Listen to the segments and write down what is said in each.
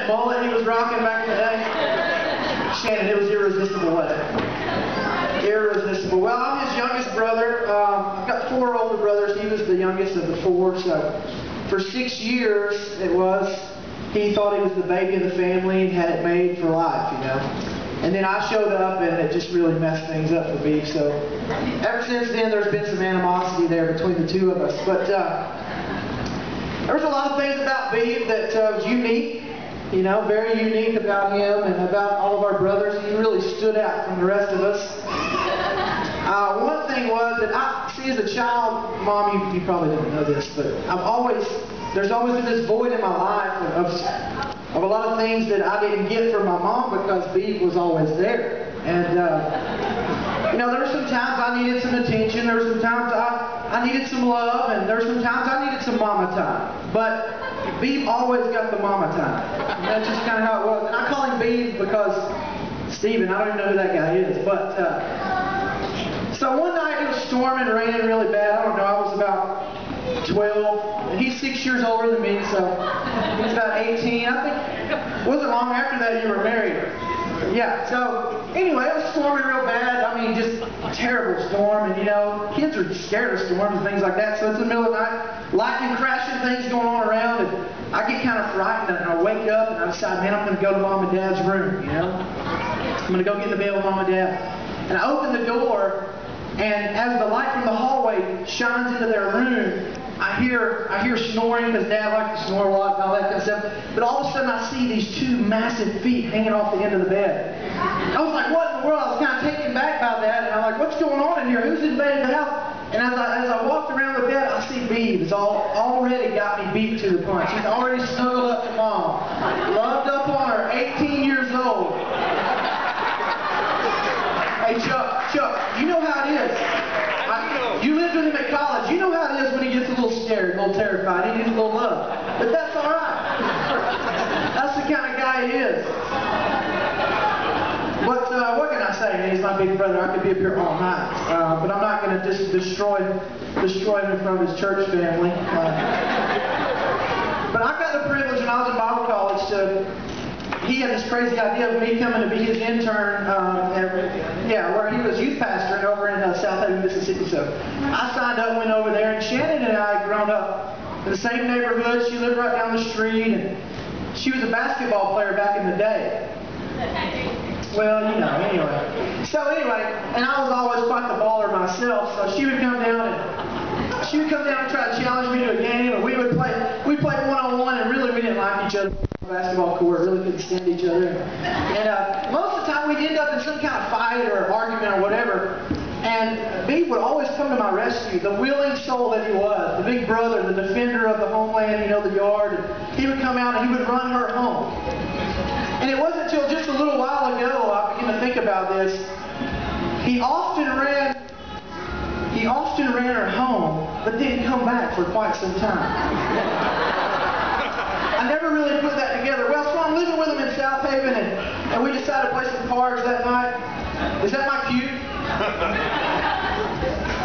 that mullet he was rocking back in the day? Shannon, it was irresistible, wasn't it? Irresistible. Well, I'm his youngest brother. I've got 4 older brothers. He was the youngest of the 4. So for 6 years, he thought he was the baby of the family and had it made for life, you know. And then I showed up, and it just really messed things up for Beef. So ever since then, there's been some animosity there between the 2 of us. But there's a lot of things about Beef that was unique, you know, very unique about him and about all of our brothers. He really stood out from the rest of us. One thing was that see, as a child, Mom, you probably didn't know this, but there's always been this void in my life of a lot of things that I didn't get from my mom because Beef was always there. And, you know, there were some times I needed some attention, there were some times I needed some love, and there were some times I needed some mama time. But Beef always got the mama time. And that's just kind of how it was. And I call him Beef because Steven, I don't even know who that guy is, but so one night it was storming, raining really bad. I don't know, I was about 12, and he's 6 years older than me, so he's about 18. I think it wasn't long after that you were married. Yeah, so anyway, it was storming real bad. I mean, just a terrible storm, and you know, kids are scared of storms and things like that. So it's in the middle of the night, lightning crashing, things going on around, and I get kind of frightened, and I wake up, and I decide, man, I'm going to go to Mom and Dad's room, you know? I'm going to go get in the bed with Mom and Dad. And I open the door, and as the light from the hallway shines into their room, I hear snoring, because Dad liked to snore a lot and all that kind of stuff. But all of a sudden I see these 2 massive feet hanging off the end of the bed. I was like, what in the world? I was kind of taken back by that, and I'm like, what's going on in here? Who's invaded the house? And as I walked around the bed, I see Beef. It's already got me beat to the punch. He's already snuggled up to Mom, loved up on her, 18 years old. Hey, Chuck, you know how it is. You lived with him at college. You know how it is when he gets a little scared, a little terrified. He needs a little love. But that's all right. That's the kind of guy he is. But what can I say? He's my big brother. I could be up here all night. But I'm not going to just destroy him from his church family. But I got the privilege when I was in Bible college he had this crazy idea of me coming to be his intern, where he was youth pastoring over in South Haven, Mississippi. So I signed up, went over there, and Shannon and I had grown up in the same neighborhood. She lived right down the street, and she was a basketball player back in the day. Well, you know, anyway. So anyway, and I was always quite the baller myself, so she would come down and try to challenge me to a game, and we played one-on-one, and really we didn't like each other. Basketball court, really couldn't stand each other. And most of the time we'd end up in some kind of fight or argument or whatever. And Beef would always come to my rescue, the willing soul that he was, the big brother, the defender of the homeland, you know, the yard. And he would come out and he would run her home. And it wasn't until just a little while ago I began to think about this. He often ran her home, but didn't come back for quite some time. I never really put that together. Well, so I'm living with him in South Haven, and we decided to play some cards that night. Is that my cue?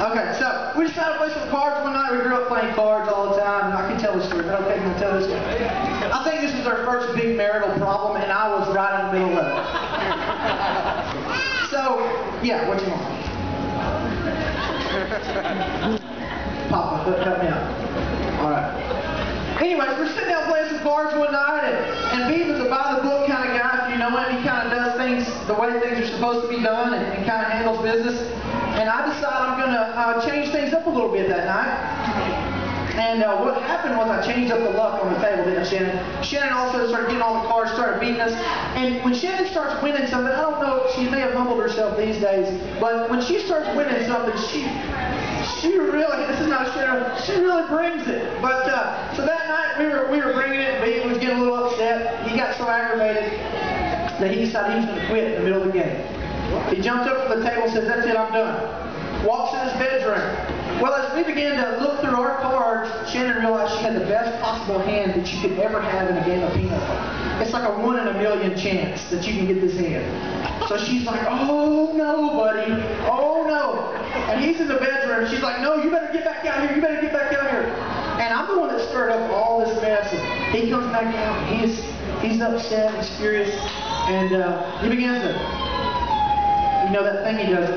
Okay, so we decided to play some cards one night. We grew up playing cards all the time. I can tell the story, but okay, can I tell this story? I think this was our first big marital problem, and I was right in the middle of it. So, yeah, what you want? Papa, help me out. All right. Anyways, we're sitting down playing some cards one night, and Beef is a by-the-book kind of guy. If you know him, he kind of does things the way things are supposed to be done and kind of handles business. And I decided I'm going to change things up a little bit that night. And what happened was I changed up the luck on the table, didn't I, Shannon? Shannon also started getting all the cards, started beating us. And when Shannon starts winning something, I don't know, she may have humbled herself these days, but when she starts winning something, she really, this is not Shannon, she really brings it. But so that night we were bringing it, and Beef was getting a little upset. He got so aggravated that he decided he was going to quit in the middle of the game. He jumped up from the table and says, "That's it, I'm done." Walks in his bedroom. Well, as we began to look through our cards, Shannon realized she had the best possible hand that you could ever have in a game of pinochle. It's like a 1 in a million chance that you can get this hand. So she's like, "Oh no, buddy, oh no." And he's in the bedroom. She's like, "No, you better get back out here. You better get back out here." And I'm the one that stirred up all this mess. And he comes back out. And He's upset, he's furious, and he begins to, you know that thing he does,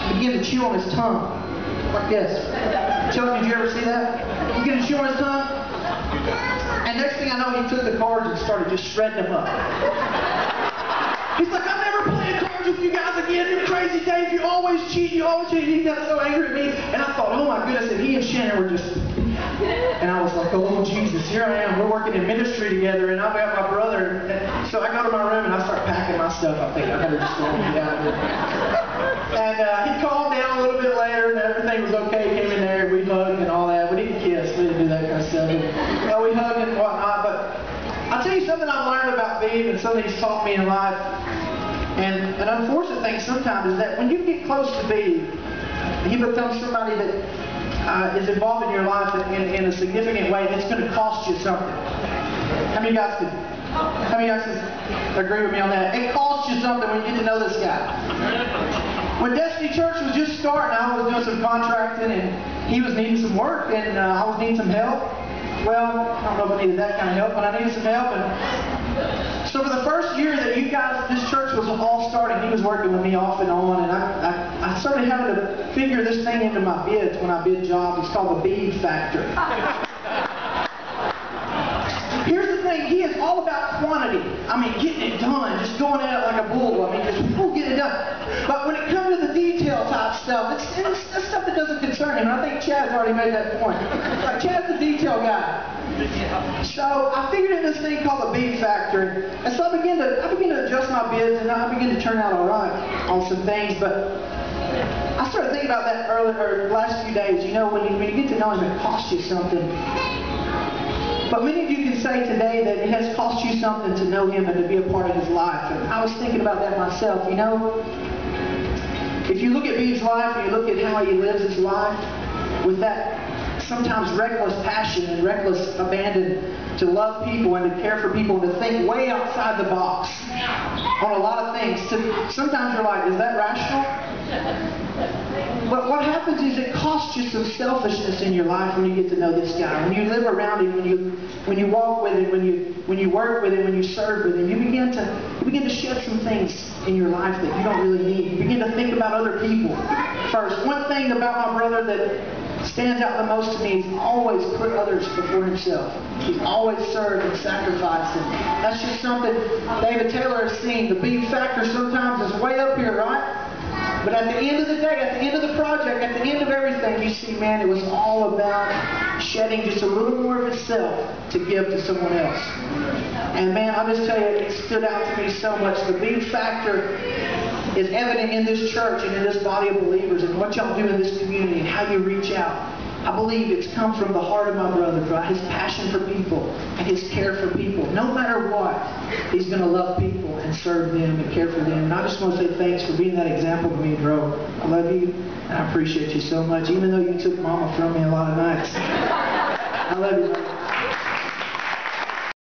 he begins to chew on his tongue, like this. Chuck, did you ever see that? He begins to chew on his tongue, and next thing I know, he took the cards and started just shredding them up. He's like, I'm never playing cards with you guys again. You're crazy, Dave. You always cheat. You always cheat. He got so angry at me. And I thought, oh my goodness. And he and Shannon were just... And I was like, oh Jesus, here I am. We're working in ministry together. And I've got my brother. And so I go to my room and I start packing my stuff. I think I better just go and get out of here. And he calmed down a little bit later. And everything was okay. He came in there. And we hugged and all that. We didn't kiss. We didn't do that kind of stuff. And, we hugged and whatnot. But I'll tell you something I've learned about Beeb and something he's taught me in life. And an unfortunate thing sometimes is that when you get close to Beeb, he becomes somebody that is involved in your life in a significant way, and it's going to cost you something. How many guys can agree with me on that? It costs you something when you get to know this guy. When Destiny Church was just starting, I was doing some contracting, and he was needing some work, and I was needing some help. Well, I don't know if I needed that kind of help, but I needed some help. And so for the first year that this church was all starting, he was working with me off and on, and I started having to figure this thing into my bids when I bid jobs. It's called the Beeb Factor. Here's the thing, he is all about quantity. I mean, getting it done, just going at it like a bull. I mean, just get it done. But when it comes to the detail type stuff, it's stuff that doesn't concern him. And I think Chad's already made that point. Like, Chad's the detail guy. So I figured in this thing called the Beeb Factor. And so I began to adjust my bids, and I began to turn out all right on some things. But I started thinking about that last few days. You know, when you get to know him, it costs you something. But many of you can say today that it has cost you something to know him and to be a part of his life. And I was thinking about that myself. You know, if you look at Beeb's life and you look at how he lives his life with that sometimes reckless passion and reckless abandon to love people and to care for people and to think way outside the box on a lot of things. Sometimes you're like, is that rational? But what happens is it costs you some selfishness in your life when you get to know this guy. When you live around him, when you walk with him, when you work with him, when you serve with him, you begin to shed some things in your life that you don't really need. You begin to think about other people first. One thing about my brother that stands out the most to me is he's always put others before himself. He's always served and sacrificed. And that's just something David Taylor has seen. The Beeb Factor sometimes is way up here, right? But at the end of the day, at the end of the project, at the end of everything, you see, man, it was all about shedding just a little more of himself to give to someone else. And man, I'll just tell you, it stood out to me so much. The Beeb Factor is evident in this church and in this body of believers and what y'all do in this community and how you reach out. I believe it's come from the heart of my brother, by his passion for people and his care for people. No matter what, he's going to love people and serve them and care for them. And I just want to say thanks for being that example to me, bro. I love you and I appreciate you so much, even though you took mama from me a lot of nights. I love you, brother.